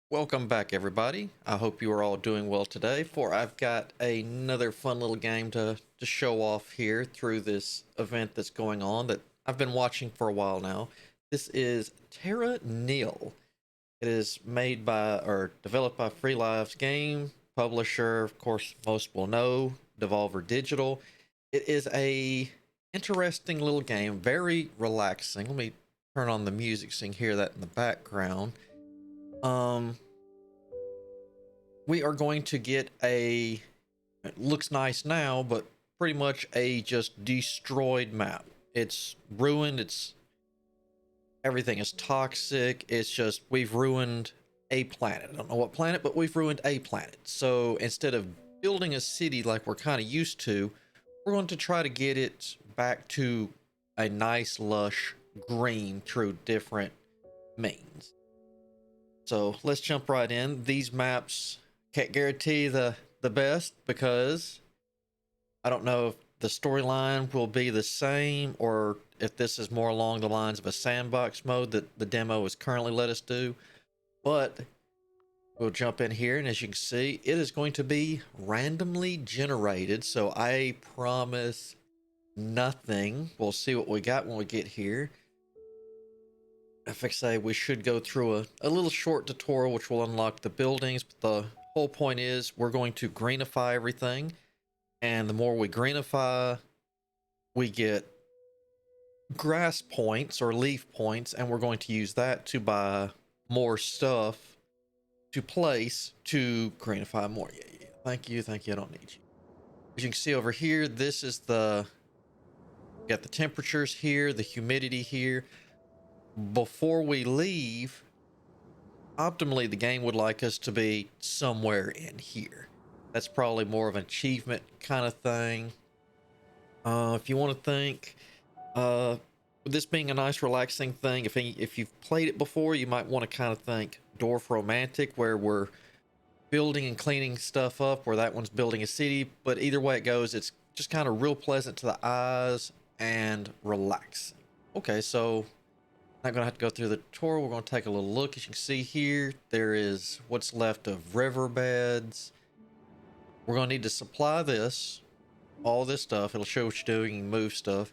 Welcome back, everybody. I hope you are all doing well today, for I've got another fun little game to show off here through this event that's going on that I've been watching for a while now. This is Terra Nil. It is made by or developed by Free Lives Game, publisher, of course, most will know, Devolver Digital. It is a interesting little game, very relaxing. Let me turn on the music so you can hear that in the background. Um, we are going to get it looks nice now, but pretty much a just destroyed map. It's ruined. Everything is toxic. It's just, we've ruined a planet. I don't know what planet, but we've ruined a planet. So instead of building a city like we're kind of used to, we're going to try to get it back to a nice, lush green through different means. So let's jump right in. These maps can't guarantee the best because I don't know if the storyline will be the same or if this is more along the lines of a sandbox mode that the demo has currently let us do. But we'll jump in here, and as you can see, it is going to be randomly generated. So I promise nothing. We'll see what we got when we get here. If I say, we should go through a little short tutorial which will unlock the buildings, but the whole point is we're going to greenify everything, and the more we greenify, we get grass points or leaf points, and we're going to use that to buy more stuff to place to greenify more. Yeah. Thank you, I don't need you. As you can see over here, this is got the temperatures here, the humidity here. Before we leave, optimally the game would like us to be somewhere in here. That's probably more of an achievement kind of thing. If you want to think, with this being a nice relaxing thing, if you've played it before, you might want to kind of think Dwarf Romantic, where we're building and cleaning stuff up, where that one's building a city. But either way it goes, it's just kind of real pleasant to the eyes and relaxing. Okay, so not gonna have to go through the tutorial. We're gonna take a little look. As you can see here, there is what's left of riverbeds. We're gonna need to supply all this stuff. It'll show what you're doing. You can move stuff.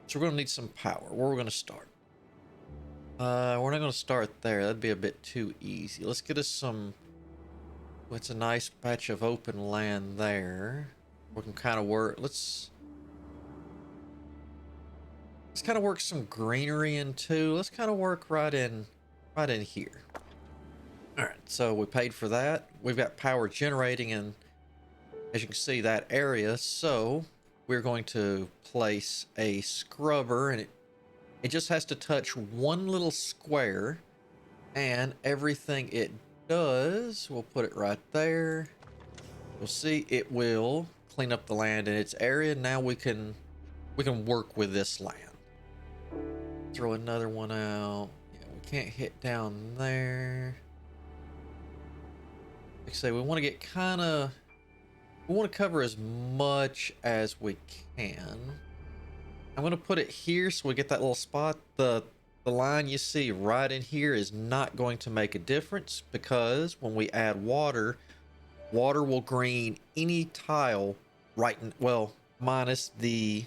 So we're gonna need some power. Where we're gonna start? We're not gonna start there. That'd be a bit too easy. Let's get us some. It's a nice patch of open land there. We can kind of work. Let's kind of work some greenery in too. Let's kind of work right in here. All right, so we paid for that. We've got power generating in, as you can see, that area. So we're going to place a scrubber, and it just has to touch one little square, and everything it does, we'll put it right there. You'll see it will clean up the land in its area. Now we can work with this land. Throw another one out. Yeah, we can't hit down there. Like I say, we want to get we want to cover as much as we can. I'm going to put it here so we get that little spot. The line you see right in here is not going to make a difference, because when we add water will green any tile right in, well, minus these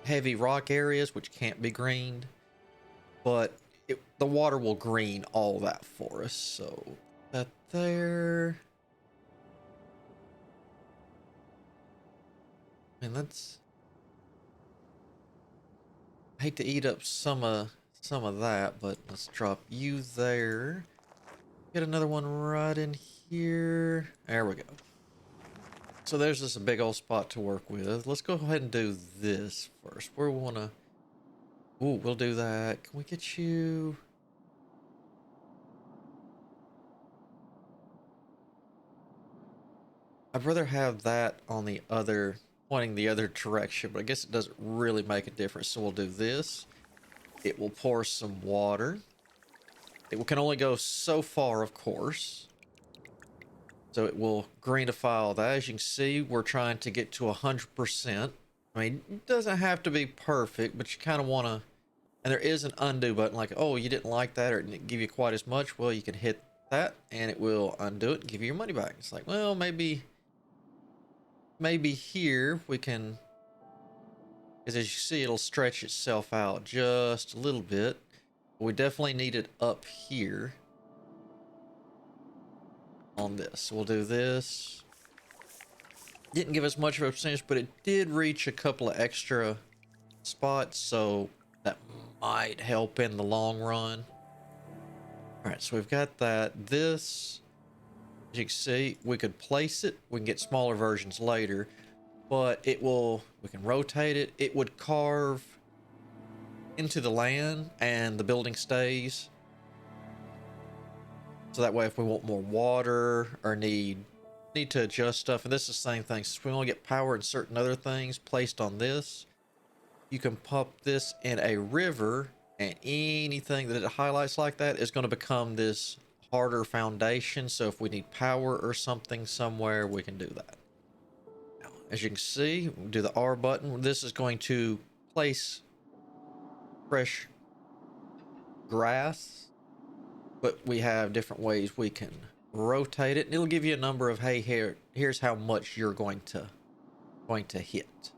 heavy rock areas which can't be greened, but the water will green all that for us. So that there, and I hate to eat up some of that, but let's drop you there. Get another one right in here. There we go. So there's just a big old spot to work with. Let's go ahead and do this first. Where we want to... Ooh, we'll do that. Can we get you... I'd rather have that on the other... pointing the other direction, but I guess it doesn't really make a difference. So we'll do this. It will pour some water. It can only go so far, of course. So it will greenify all that. As you can see, we're trying to get to 100%. I mean, it doesn't have to be perfect, but you kind of want to And there is an undo button, like, oh, you didn't like that or it didn't give you quite as much. Well, you can hit that and it will undo it and give you your money back. It's like, well, maybe here we can, because as you see, it'll stretch itself out just a little bit. We definitely need it up here on this. So we'll do this. Didn't give us much of a percentage, but it did reach a couple of extra spots, so that might help in the long run. All right, so we've got that. This, as you can see, we could place it. We can get smaller versions later, but it will, we can rotate it. It would carve into the land and the building stays. So that way, if we want more water or need to adjust stuff, and this is the same thing, since we only get power and certain other things placed on this, you can pop this in a river, and anything that it highlights like that is going to become this harder foundation. So if we need power or something somewhere, we can do that. Now, as you can see, we'll do the R button. This is going to place fresh grass, but we have different ways we can rotate it, and it'll give you a number of, hey, here's how much you're going to hit.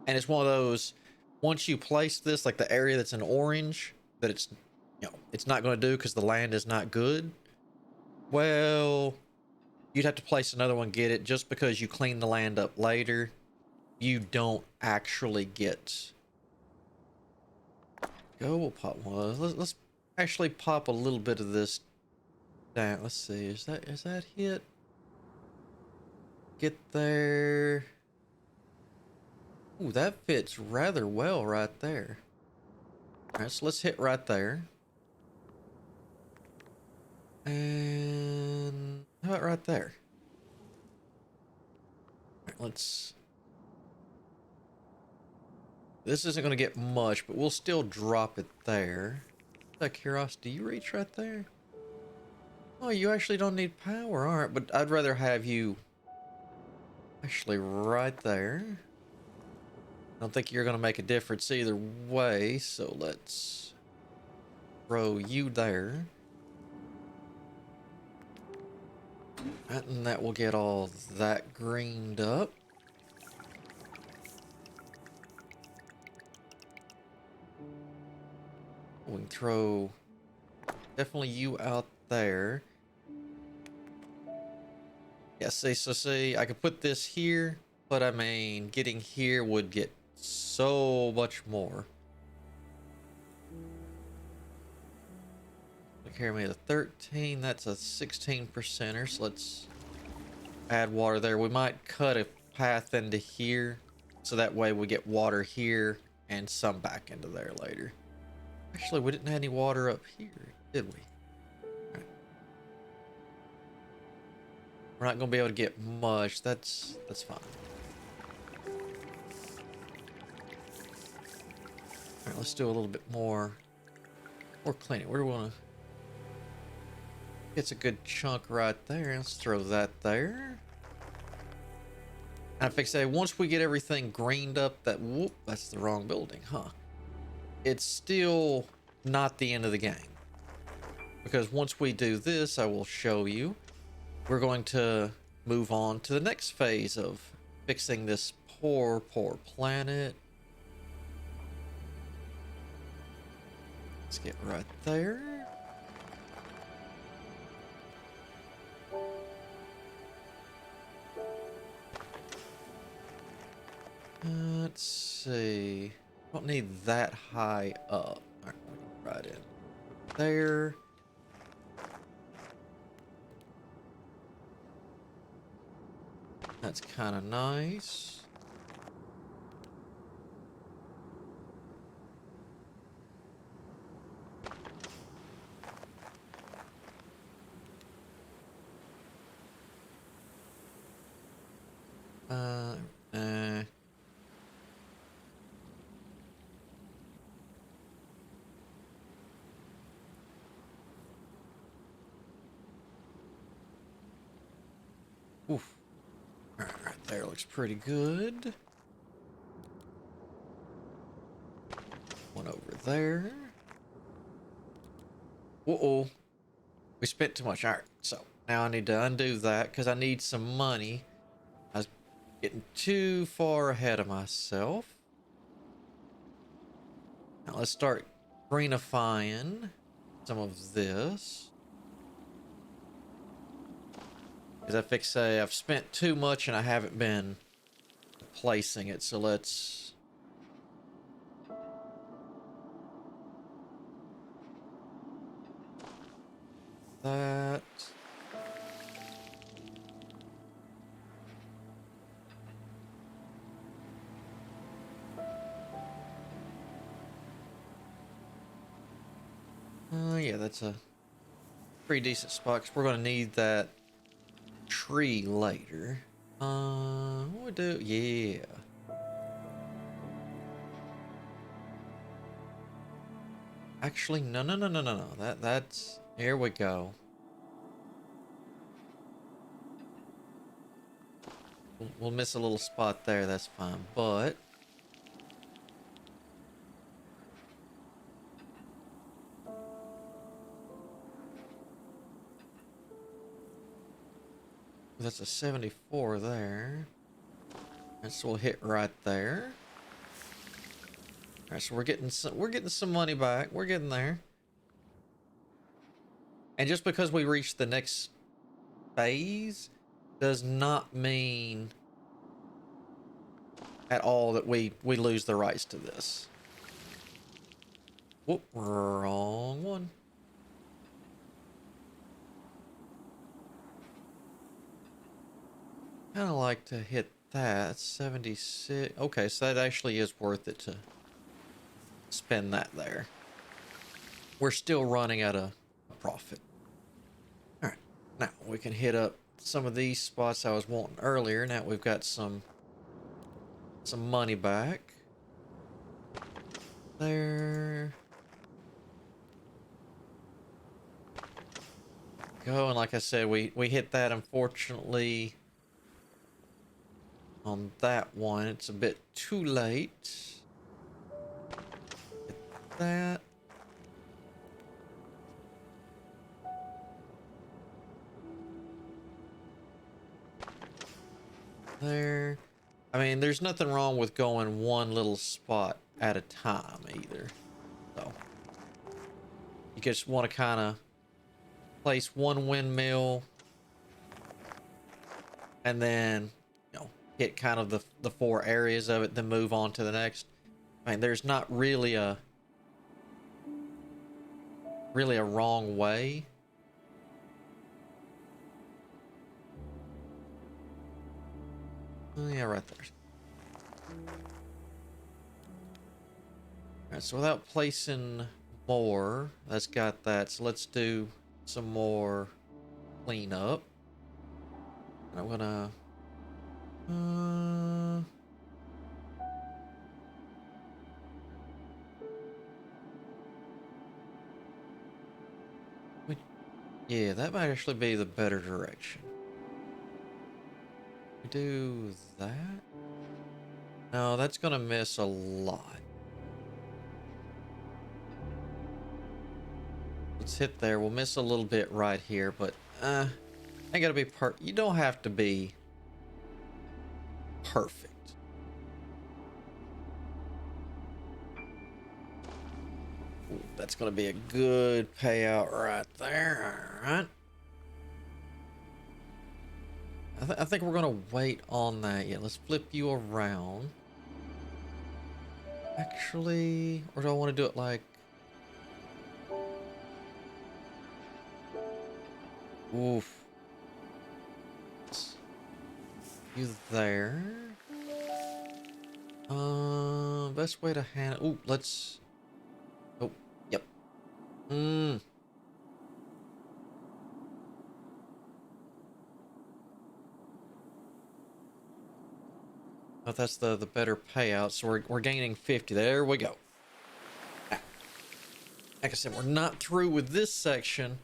And it's one of those, once you place this, like the area that's in orange, that it's, you know, it's not going to do because the land is not good. Well, you'd have to place another one, get it. Just because you clean the land up later, you don't actually get. Go, we'll pop one. Let's actually pop a little bit of this down. Let's see, is that hit? Get there. Ooh, that fits rather well right there. All right, so let's hit right there. And how about right there? All right, let's. This isn't going to get much, but we'll still drop it there. Out of curiosity, do you reach right there? Oh, you actually don't need power, all right, but I'd rather have you actually right there. I don't think you're going to make a difference either way, so let's throw you there. And that will get all that greened up. We can throw definitely you out there. Yeah, see, I could put this here, but I mean, getting here would get so much more. Look here, we had a 13, that's a 16%er, so let's add water there. We might cut a path into here, so that way we get water here and some back into there later. Actually, we didn't have any water up here, did we? Right. We're not going to be able to get much. That's fine. All right, let's do a little bit more cleaning. Where do we want to? It's a good chunk right there. Let's throw that there. And if I say, once we get everything greened up, that whoop, that's the wrong building, huh? It's still not the end of the game, because once we do this, I will show you, we're going to move on to the next phase of fixing this poor planet. Let's get right there. Let's see. Don't need that high up. All right, right in there. That's kind of nice. Nah. Oof. All right, there looks pretty good. One over there. Uh-oh. We spent too much. All right, so now I need to undo that because I need some money. I was getting too far ahead of myself. Now let's start greenifying some of this. As I fix say, I've spent too much and I haven't been placing it, so let's... that... yeah, that's a pretty decent spot, 'cause we're gonna need that tree later. What we do? Yeah. Actually, no, no, no, no, no, no. That's... here we go. We'll miss a little spot there, that's fine, but... that's a 74 there. And so we'll hit right there. All right, so we're getting some money back. We're getting there. And just because we reached the next phase does not mean at all that we lose the rights to this. Whoop, wrong one. Kind of like to hit that. 76. Okay, so that actually is worth it to spend that there. We're still running at a profit. All right, now we can hit up some of these spots I was wanting earlier. Now we've got some money back. There. Go, and like I said, we hit that, unfortunately. On that one, it's a bit too late. Hit that. There. I mean, there's nothing wrong with going one little spot at a time either. So you just want to kind of place one windmill and then, you know, hit kind of the four areas of it, then move on to the next. I mean, there's not really a wrong way. Oh, yeah, right there. Alright, so without placing more, that's got that. So let's do some more cleanup. I'm gonna... yeah, that might actually be the better direction. We do that? No, that's gonna miss a lot. Let's hit there. We'll miss a little bit right here, but ain't gotta be you don't have to be perfect. Ooh, that's gonna be a good payout right there. All right. I think we're gonna wait on that. Yeah, let's flip you around. Actually, or do I want to do it like... oof. You there. Best way to handle... ooh, let's... oh, yep. Oh, that's the better payout, so we're gaining 50. There we go. Like I said, we're not through with this section.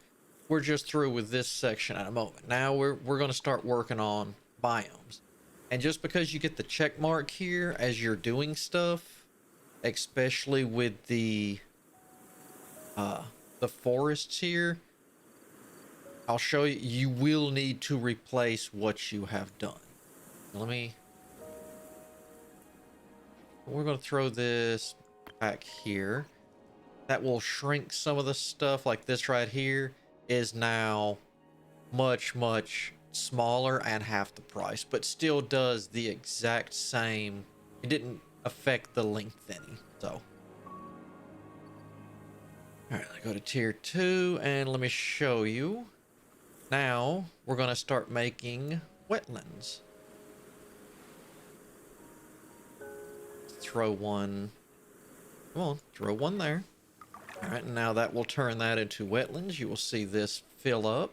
We're just through with this section at a moment. Now we're going to start working on biomes. And just because you get the check mark here as you're doing stuff, especially with the the forests here, I'll show you, you will need to replace what you have done. Let me, we're going to throw this back here. That will shrink some of the stuff. Like this right here is now much, much smaller and half the price, but still does the exact same. It didn't affect the length any. So, all right, let's go to tier 2 and let me show you. Now we're going to start making wetlands. Throw one. Come on, throw one there. All right, now that will turn that into wetlands. You will see this fill up.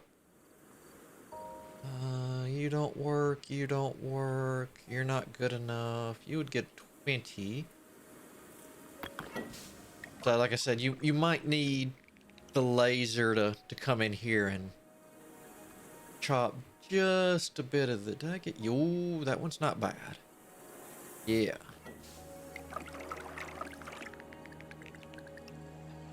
You don't work, you don't work, you're not good enough. You would get 20. So like I said, you might need the laser to come in here and chop just a bit of the... Did I get you? Ooh, that one's not bad. Yeah.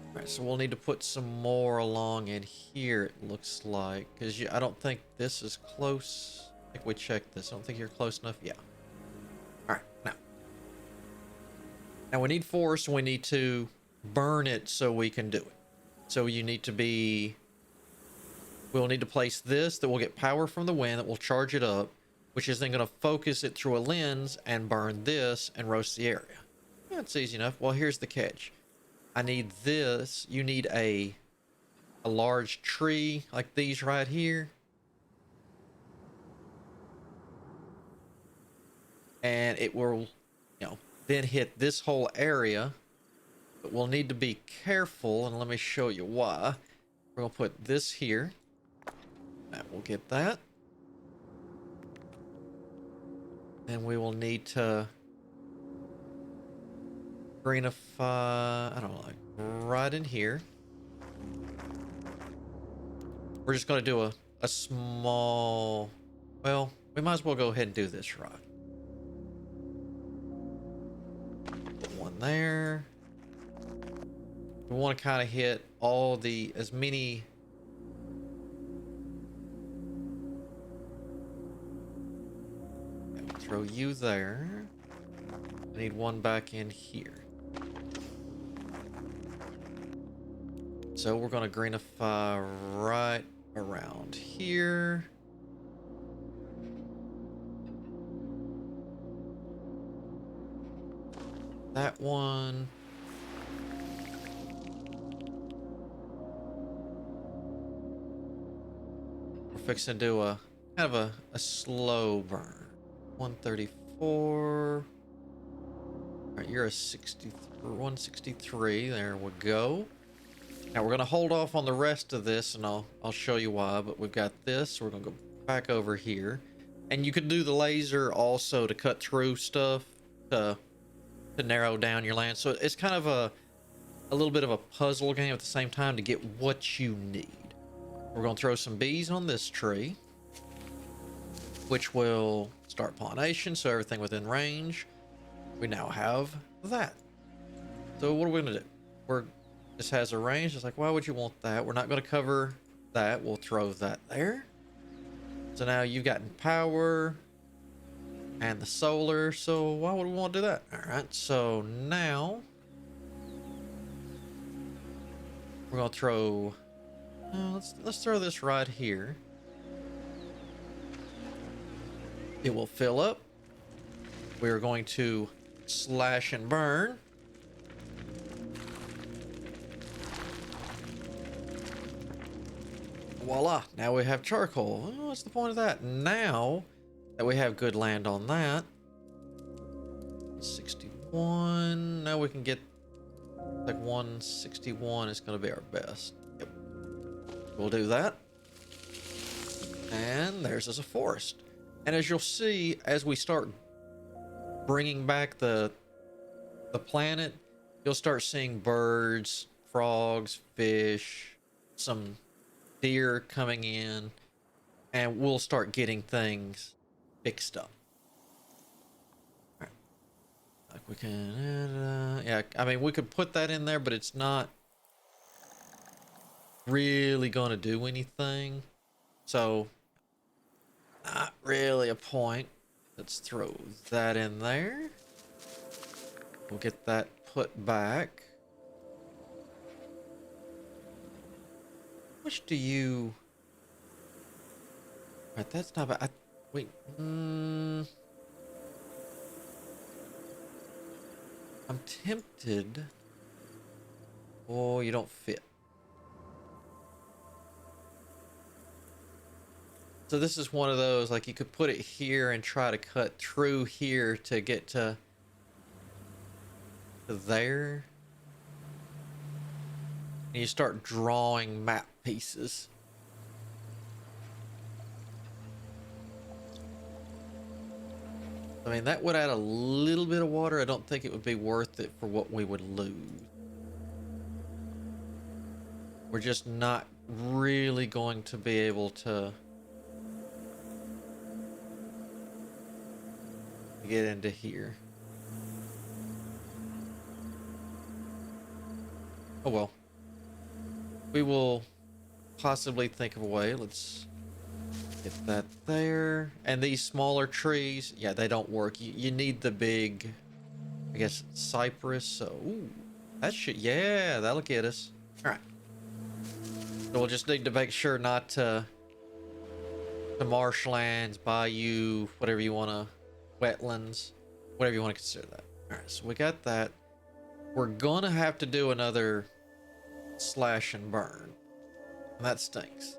Alright, so we'll need to put some more along in here, it looks like. Because I don't think this is close. I think we checked this. I don't think you're close enough. Yeah. Alright, now. Now we need force, and we need to burn it so we can do it. So you need to be... We'll need to place this that will get power from the wind that will charge it up, which is then going to focus it through a lens and burn this and roast the area. That's easy enough. Well, here's the catch. I need this. You need a large tree like these right here. And it will, then hit this whole area. But we'll need to be careful, and let me show you why. We're going to put this here. That will get that. And we will need to greenify, I don't know, like right in here. We're just going to do a small, well, we might as well go ahead and do this right. Put one there. We want to kind of hit all the, as many. Throw you there. I need one back in here. So we're going to greenify right around here. That one. We're fixing to do a kind of a slow burn. 134. All right, you're a 163. There we go. Now we're going to hold off on the rest of this, and I'll show you why. But we've got this. So we're going to go back over here, and you can do the laser also to cut through stuff to narrow down your land. So it's kind of a little bit of a puzzle game at the same time to get what you need. We're going to throw some bees on this tree, which will start pollination, so everything within range. We now have that. So what are we going to do? This has a range. It's like, why would you want that? We're not going to cover that. We'll throw that there. So now you've gotten power and the solar. So why would we want to do that? All right. So now we're going to throw... let's throw this right here. It will fill up. We're going to slash and burn. Voila, now we have charcoal. Oh, what's the point of that? Now that we have good land on that. 61. Now we can get like 161 is going to be our best. Yep. We'll do that. And there's us a forest. And as you'll see, as we start bringing back the planet, you'll start seeing birds, frogs, fish, some deer coming in, and we'll start getting things fixed up. All right. Like we can, yeah, I mean, we could put that in there, but it's not really gonna do anything. So, not really a point. Let's throw that in there. We'll get that put back. How much do you... Right, that's not bad. Wait. I'm tempted. Oh, you don't fit. So this is one of those, like you could put it here and try to cut through here to get to there. And you start drawing map pieces. I mean, that would add a little bit of water. I don't think it would be worth it for what we would lose. We're just not really going to be able to get into here. Oh well. We will possibly think of a way. Let's get that there. And these smaller trees, yeah, they don't work. You need the big, I guess, cypress. So, ooh, that should, yeah, that'll get us. All right. So we'll just need to make sure not to marshlands, bayou, whatever you want to, wetlands, whatever you want to consider that. All right, so we got that. We're going to have to do another slash and burn. And that stinks.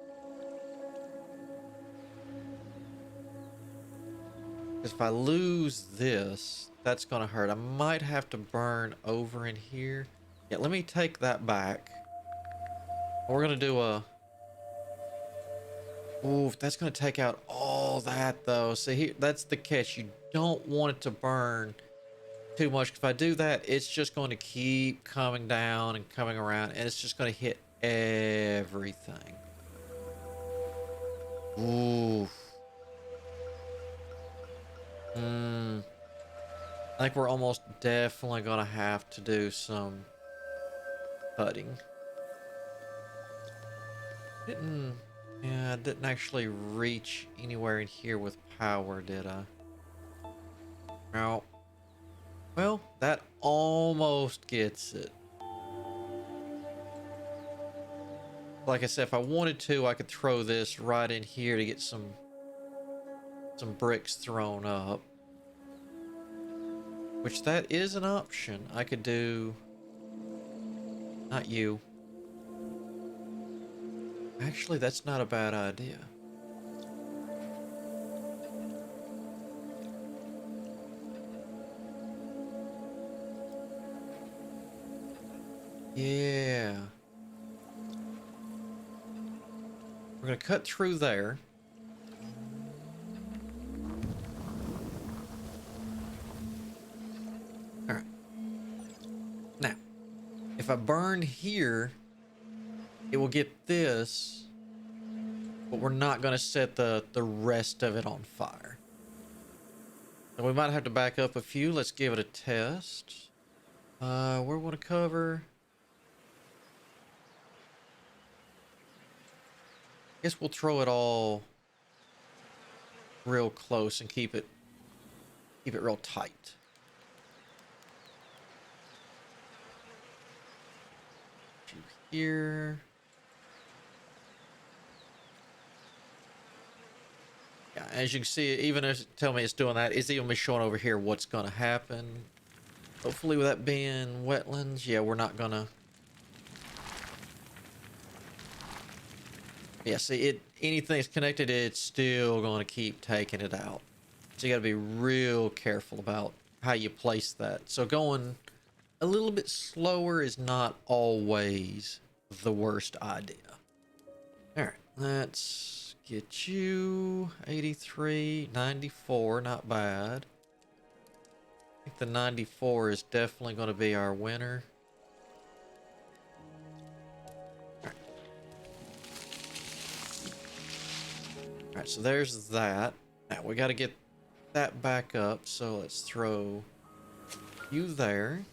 If I lose this, that's going to hurt. I might have to burn over in here. Yeah, let me take that back. We're going to do a... Ooh, that's going to take out all that, though. See, here, that's the catch. You don't want it to burn too much. If I do that, it's just going to keep coming down and coming around, and it's just going to hit everything. Ooh. I think we're almost definitely going to have to do some cutting. Yeah, I didn't actually reach anywhere in here with power, did I? No. Well, that almost gets it. Like I said, if I wanted to, I could throw this right in here to get some bricks thrown up. Which that is an option. I could do... Not you. Actually, that's not a bad idea. Yeah. We're gonna cut through there. Alright. Now, if I burn here, it will get this, but we're not gonna set the rest of it on fire. And we might have to back up a few. Let's give it a test. Where we want to cover... Guess we'll throw it all real close and keep it real tight. Here. Yeah, as you can see, even as tell me it's doing that, it's even showing over here what's gonna happen. Hopefully with that being wetlands, yeah, we're not gonna... Yeah, see, anything that's connected, it's still gonna keep taking it out. So you gotta be real careful about how you place that. So going a little bit slower is not always the worst idea. All right, let's get you 83, 94, not bad. I think the 94 is definitely going to be our winner. All right, so there's that. Now we got to get that back up. So let's throw you there.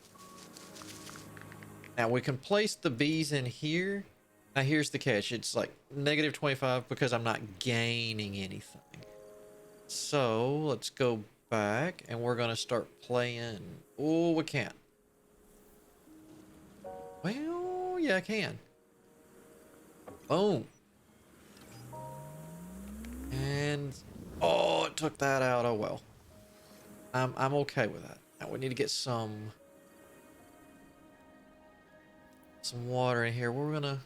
Now we can place the bees in here, Now here's the catch. It's like negative 25 because I'm not gaining anything. So let's go back and we're gonna start playing. Oh, we can't. Well, yeah, I can. Boom. And oh, it took that out. Oh well. I'm okay with that. Now we need to get some water in here. We're gonna.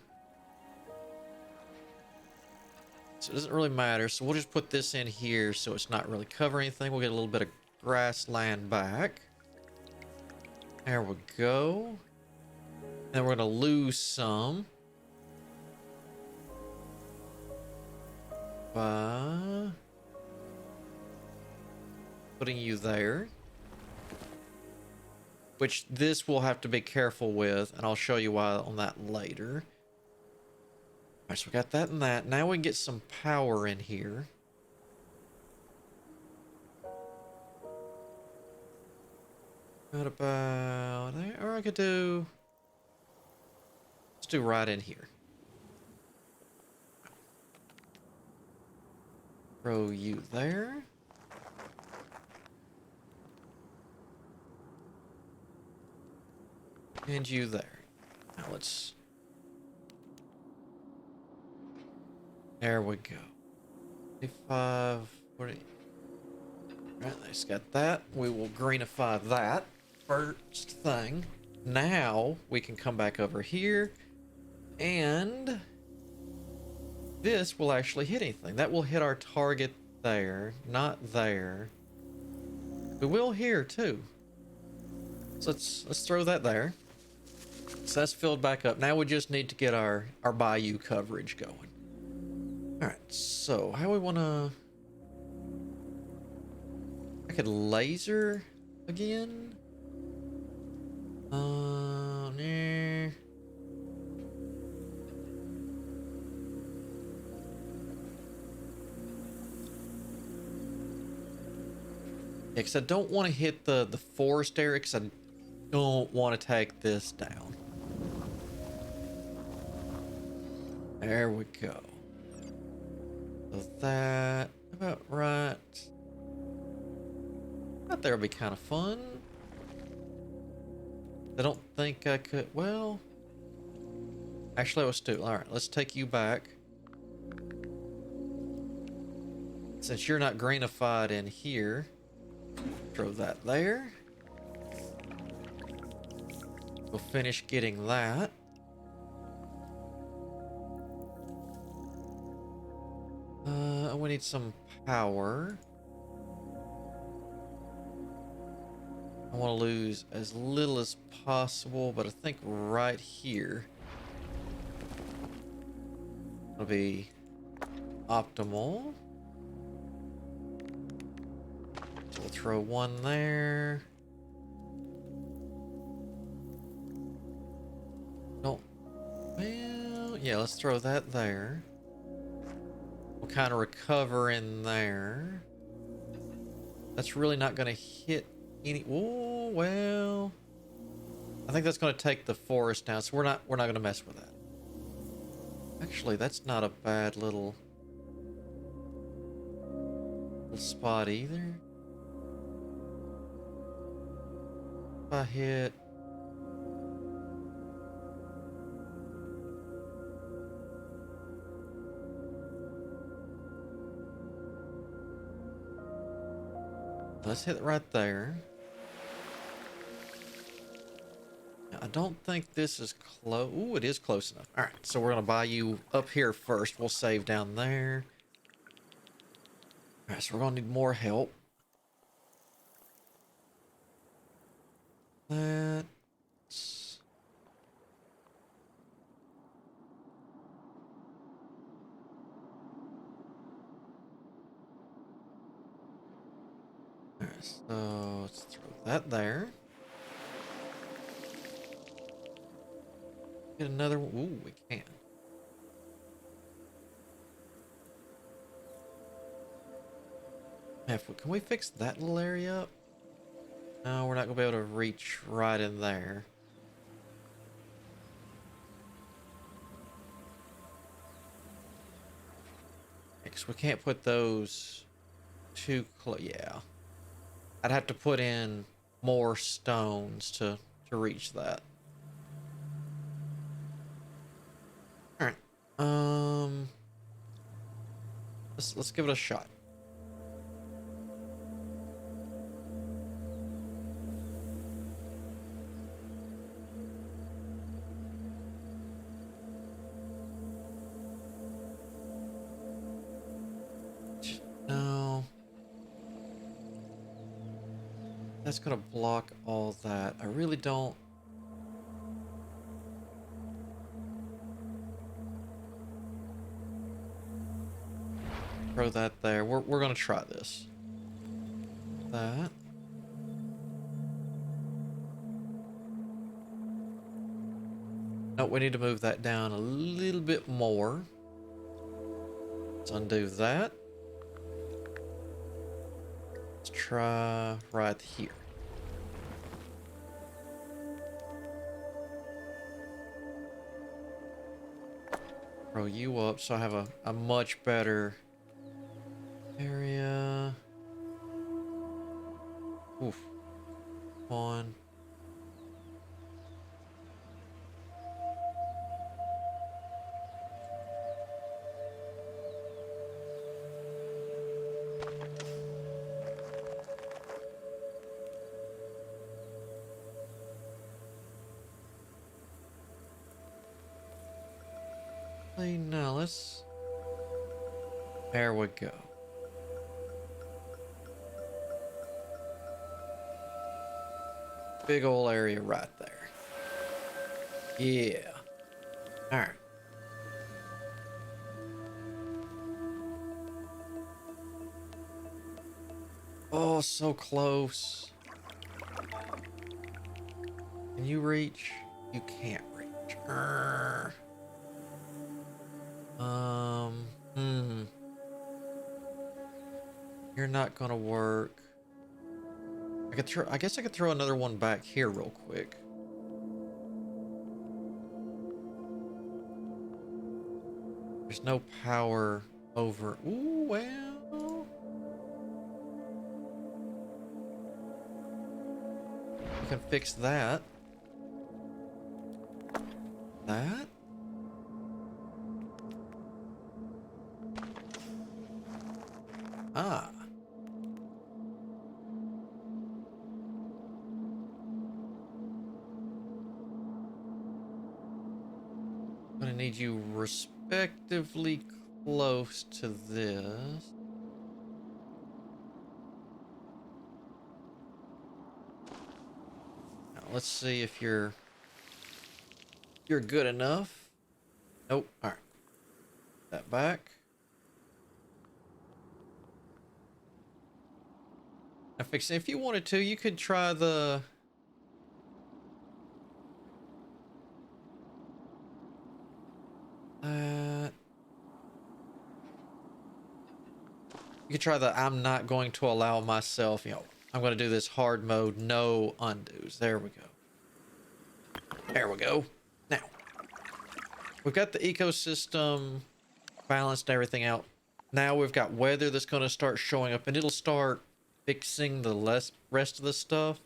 So it doesn't really matter. So we'll just put this in here so it's not really covering anything. We'll get a little bit of grassland back. There we go. Then we're gonna lose some by putting you there. Which this we'll have to be careful with, and I'll show you why on that later. Alright, so we got that and that. Now we can get some power in here. What about there? Or I could do... Let's do right in here. Throw you there. And you there. Now let's... There we go. 55, 40. Right, let's got that. We will greenify that first thing. Now we can come back over here and this will actually hit anything. That will hit our target there, not there. We will here too. So let's throw that there. So that's filled back up. Now we just need to get our bayou coverage going. Alright, so how we wanna... I could laser again? Nah. Yeah, because I don't want to hit the forest area because I don't want to take this down. There we go. So that about right. I thought that would be kind of fun. I don't think I could. Well, actually, let's do. All right, let's take you back. Since you're not greenified in here, throw that there. We'll finish getting that. We need some power. I want to lose as little as possible, but I think right here will be optimal. So we'll throw one there. Don't. Well, yeah, let's throw that there. We'll kind of recover in there. That's really not going to hit any. Oh well, I think that's going to take the forest down, so we're not going to mess with that. Actually, that's not a bad little spot either. If I hit. Let's hit it right there. I don't think this is close. Ooh, it is close enough. All right, so we're going to buy you up here first. We'll save down there. All right, so we're going to need more help. That's... All right, so let's throw that there. Get another one. Ooh, we can. Can we fix that little area up? No, we're not going to be able to reach right in there. because we can't put those too close. Yeah. I'd have to put in more stones to reach that. All right. Let's give it a shot. No. That's gonna block all that. I really don't. Throw that there. We're gonna try this. That. No, we need to move that down a little bit more. Let's undo that. Let's try right here. Throw you up so I have a much better area. Oof. Come on. Now let's. There we go. Big ol' area right there. Yeah. All right. Oh, so close. Can you reach? You can't reach. You're not gonna work. I guess I could throw another one back here real quick. There's no power over. Ooh, well. We can fix that. That. Ah. I'm gonna need you respectively close to this. Now let's see if you're good enough. Nope. All right. That back. Now fix it. If you wanted to, you could try the. You could try the I'm not going to allow myself, I'm going to do this hard mode, no undos. There we go. There we go. Now, we've got the ecosystem balanced and everything out. Now we've got weather that's going to start showing up, and it'll start fixing the rest of the stuff.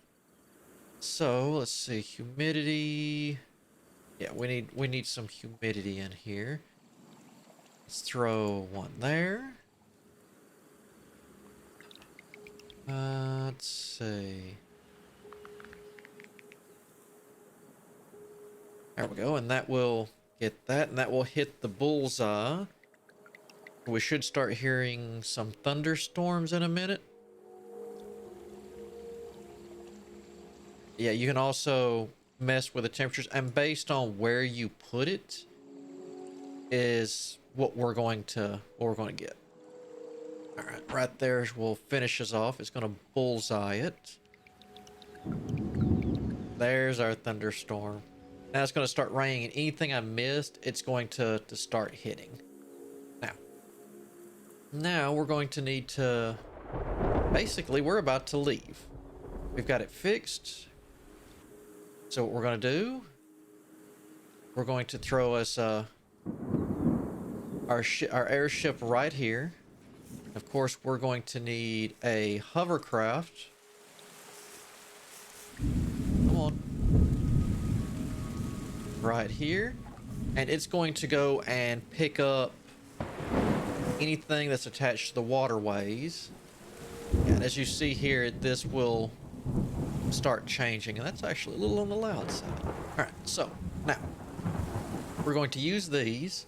So, let's see, humidity. Yeah, we need some humidity in here. Let's throw one there. Let's see. There we go, and that will get that, and that will hit the bullseye. We should start hearing some thunderstorms in a minute. Yeah, you can also mess with the temperatures, and based on where you put it is what we're going to get. All right, right there will finish us off. It's going to bullseye it. There's our thunderstorm. Now it's going to start raining, and anything I missed, it's going to start hitting. Now we're going to need to. Basically, we're about to leave. We've got it fixed. So what we're going to do, we're going to throw us our airship right here. Of course, we're going to need a hovercraft. Come on. Right here. And it's going to go and pick up anything that's attached to the waterways. And as you see here, this will start changing. And that's actually a little on the loud side. Alright, so now we're going to use these.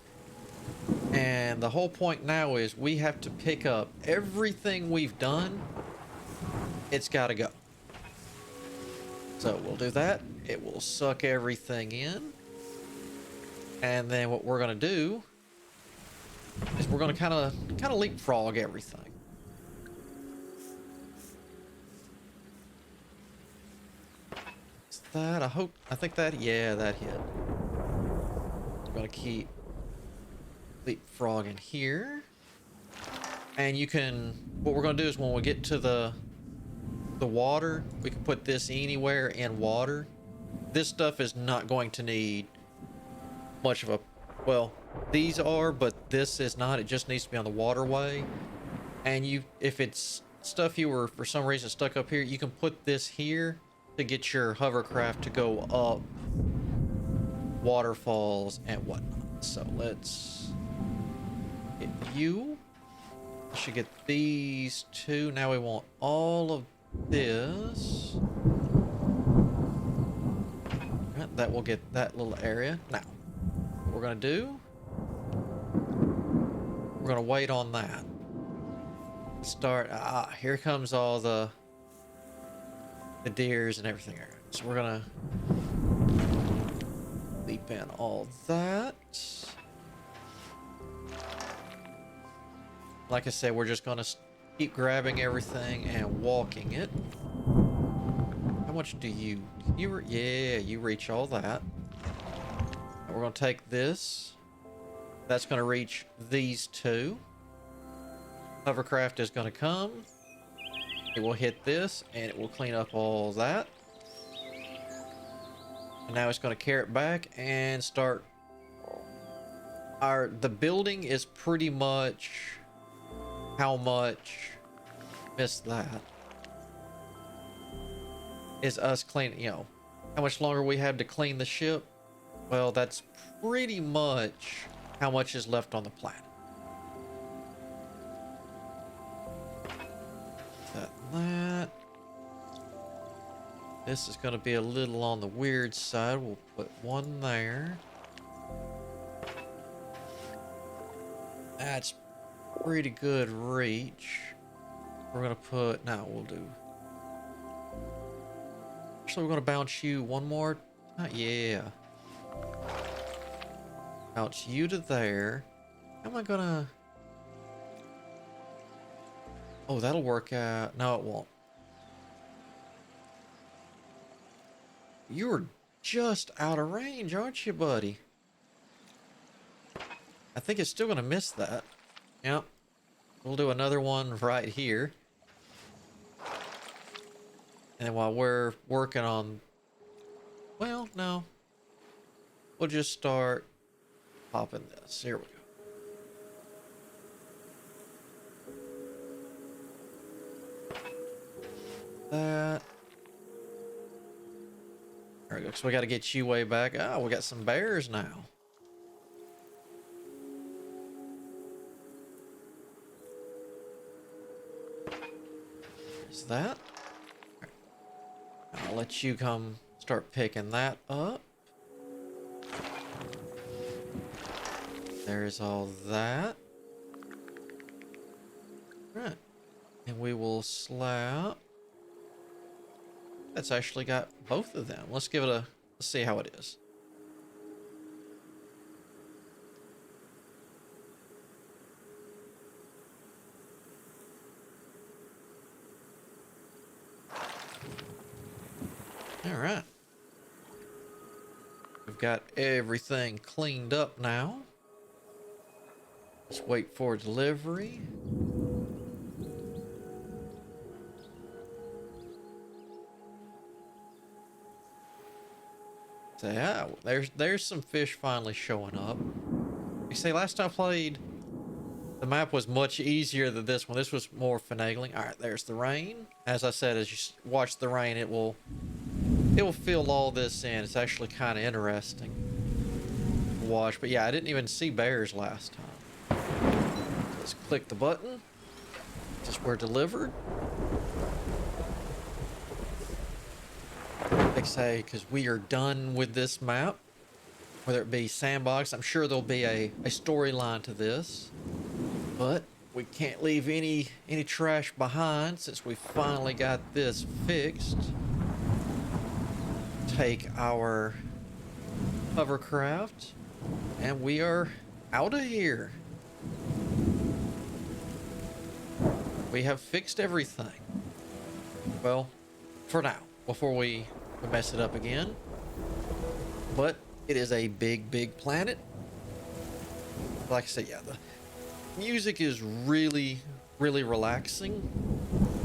And the whole point now is we have to pick up everything we've done. It's got to go. So we'll do that. It will suck everything in. And then what we're going to do is we're going to kind of leapfrog everything. Is that, I think that, yeah, that hit. We're going to keep leapfrogging here. And you can, what we're going to do is when we get to the water, we can put this anywhere in water. This stuff is not going to need much of a, well, these are, but this is not. It just needs to be on the waterway. And you, if it's stuff you were for some reason stuck up here, you can put this here to get your hovercraft to go up waterfalls and whatnot. So let's get you. Should get these two. Now we want all of this. Right, that will get that little area. Now, what we're going to do, we're going to wait on that. Start, here comes all the deers and everything. So we're going to leap in all that. Like I said, we're just going to keep grabbing everything and walking it. How much do you yeah, you reach all that. And we're going to take this. That's going to reach these two. Hovercraft is going to come. It will hit this and it will clean up all that. And now it's going to carry it back and start. The building is pretty much how much, missed that, is us cleaning, you know, how much longer we have to clean the ship. Well, that's pretty much how much is left on the planet. That. This is going to be a little on the weird side. We'll put one there. That's pretty good reach. We're going to put, now we'll do. Actually, we're going to bounce you one more. Yeah. Bounce you to there. How am I going to? Oh, that'll work out. No, it won't. You were just out of range, aren't you, buddy? I think it's still going to miss that. Yep. We'll do another one right here. And while we're working on... Well, no. We'll just start popping this. Here we go. That. There we go. So we got to get you way back. Oh, we got some bears now. There's that. Right. I'll let you come start picking that up. There's all that. Right. And we will slap. That's actually got both of them. Let's give it a, let's see how it is. All right. We've got everything cleaned up now. Let's wait for delivery. So yeah, there's some fish finally showing up. You say last time I played, The map was much easier than this one. This was more finagling. All right, there's the rain. As I said, as you watch the rain, it will fill all this in. It's actually kind of interesting to watch. But yeah, I didn't even see bears last time. Let's click the button. Just where delivered. Like say, because we are done with this map. Whether it be sandbox, I'm sure there'll be a storyline to this. But we can't leave any trash behind since we finally got this fixed. Take our hovercraft and we are out of here. We have fixed everything. Well, for now, before we mess it up again. But it is a big planet. Like I said, yeah, the music is really relaxing.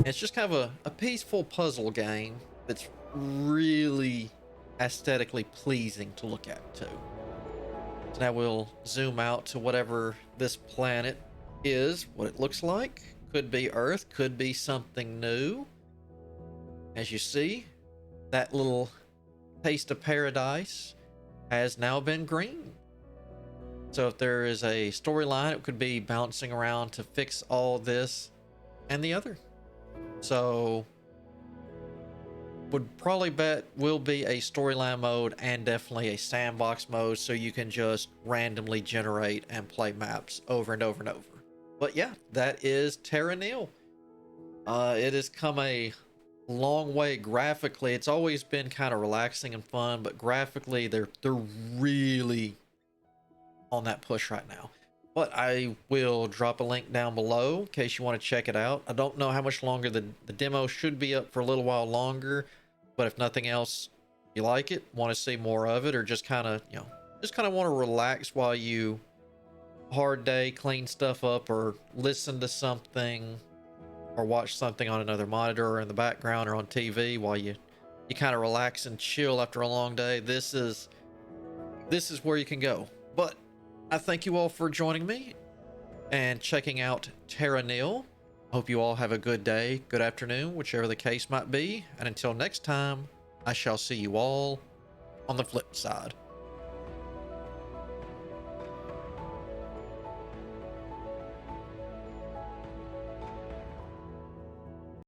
It's just kind of a peaceful puzzle game that's really aesthetically pleasing to look at too. So now we'll zoom out to whatever this planet is, what it looks like. Could be Earth, could be something new. As you see, that little taste of paradise has now been green. So if there is a storyline, it could be bouncing around to fix all this and the other. So would probably bet will be a storyline mode and definitely a sandbox mode, so you can just randomly generate and play maps over and over and over. But yeah, that is Terra Nil. It has come a long way graphically. It's always been kind of relaxing and fun, but graphically they're really on that push right now. But I will drop a link down below in case you want to check it out. I don't know how much longer the demo should be up for a little while longer, but if nothing else, you like it, want to see more of it, or just kind of, you know, just kind of want to relax while you hard day, clean stuff up, or listen to something, or watch something on another monitor or in the background or on TV while you kind of relax and chill after a long day, this is where you can go. But I thank you all for joining me and checking out Terra Nil. Hope you all have a good day, good afternoon, whichever the case might be. And until next time, I shall see you all on the flip side.